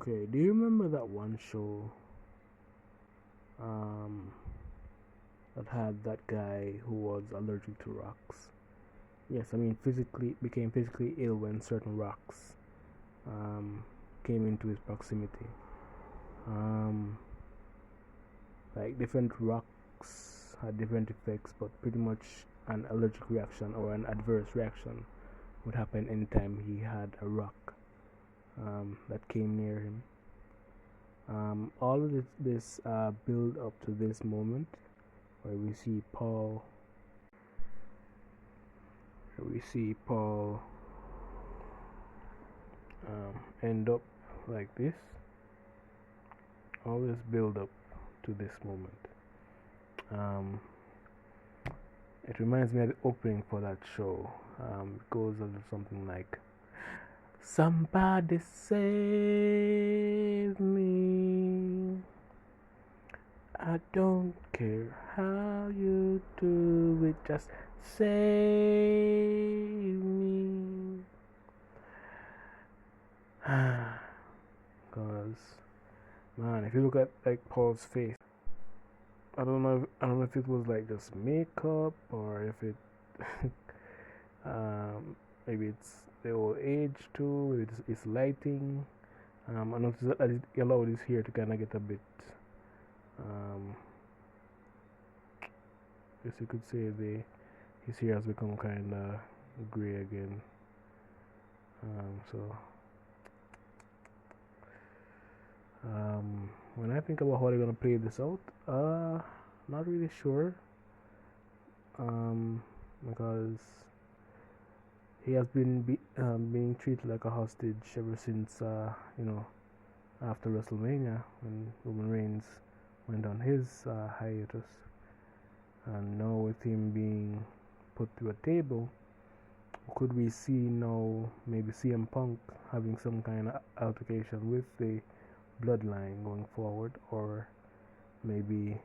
Okay, do you remember that one show um, that had that guy who was allergic to rocks? Yes, I mean physically became physically ill when certain rocks um, came into his proximity. Um, like different rocks had different effects, but pretty much an allergic reaction or an adverse reaction would happen anytime he had a rock that came near him. All of this build up to this moment where we see Paul end up like this. All this build up to this moment. It reminds me of the opening for that show. It goes a little something like, "Somebody save me. I don't care how you do it, just save me." Because, man, if you look at like Paul's face, I don't know if it was like just makeup or if it maybe it's the old age too, maybe it's lighting. I noticed that it allowed his hair to kind of get a bit guess you could say his hair has become kind of gray again. When I think about how they're gonna play this out, not really sure. Because he has been being treated like a hostage ever since after WrestleMania when Roman Reigns went on his hiatus, and now with him being put to a table, could we see now maybe CM Punk having some kind of altercation with the Bloodline going forward, or maybe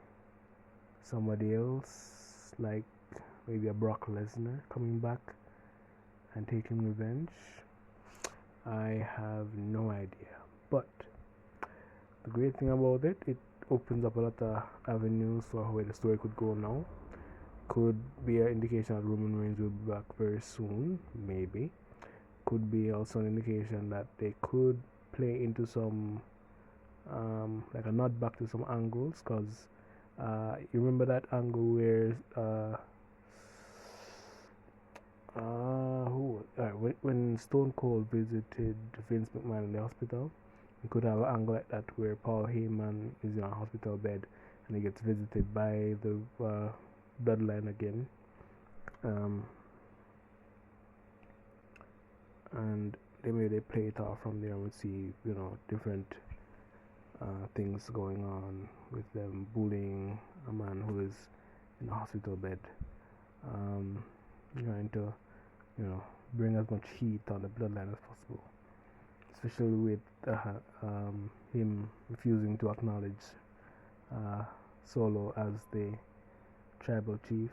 somebody else like maybe a Brock Lesnar coming back and taking revenge? I have no idea, but the great thing about it opens up a lot of avenues for where the story could go now. Could be an indication that Roman Reigns will be back very soon, maybe. Could be also an indication that they could play into some like a nod back to some angles, because you remember that angle where when Stone Cold visited Vince McMahon in the hospital, you could have an angle like that where Paul Heyman is in a hospital bed and he gets visited by the Bloodline again, and maybe they play it off from there and we see different things going on with them bullying a man who is in a hospital bed, trying to bring as much heat on the Bloodline as possible, especially with him refusing to acknowledge Solo as the tribal chief.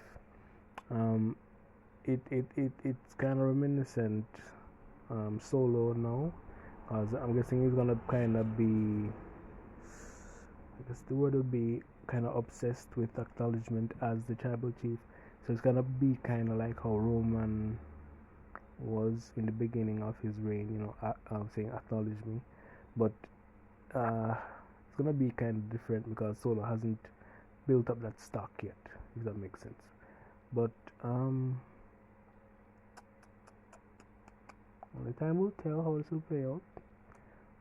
It's kind of reminiscent Solo now, because I'm guessing he's gonna kind of be, I guess the word would be kind of obsessed with acknowledgement as the tribal chief. So it's gonna be kind of like how Roman was in the beginning of his reign, saying acknowledge me, but it's gonna be kind of different because Solo hasn't built up that stock yet, if that makes sense. But only time will tell how this will play out.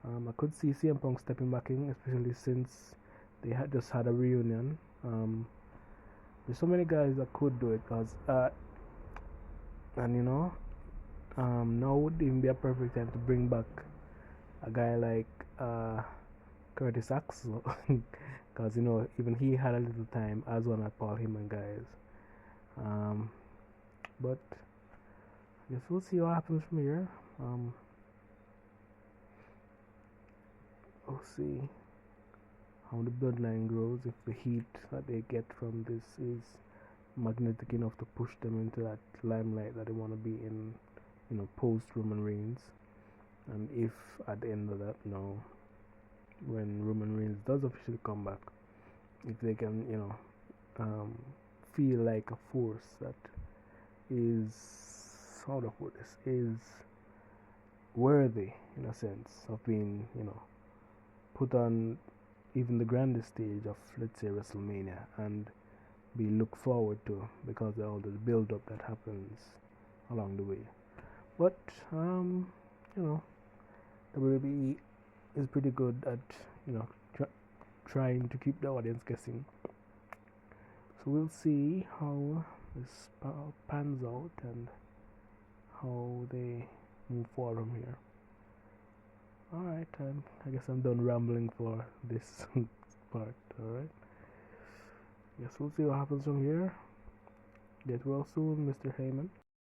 I could see CM Punk stepping back in, especially since they had just had a reunion. There's so many guys that could do it, cause now would even be a perfect time to bring back a guy like Curtis Axel, because even he had a little time as one of Paul Heyman guys. But I guess we'll see what happens from here. We'll see how the Bloodline grows, if the heat that they get from this is magnetic enough to push them into that limelight that they want to be in, post Roman Reigns, and if at the end of that, when Roman Reigns does officially come back, if they can, feel like a force that is, how to put this, is worthy in a sense of being, put on even the grandest stage of, let's say, WrestleMania, and be looked forward to because of all the build up that happens along the way. But WWE is pretty good at trying to keep the audience guessing. So we'll see how this pans out and how they move forward from here. Alright, I guess I'm done rambling for this part. Alright, guess we'll see what happens from here. Get well soon, Mr. Heyman.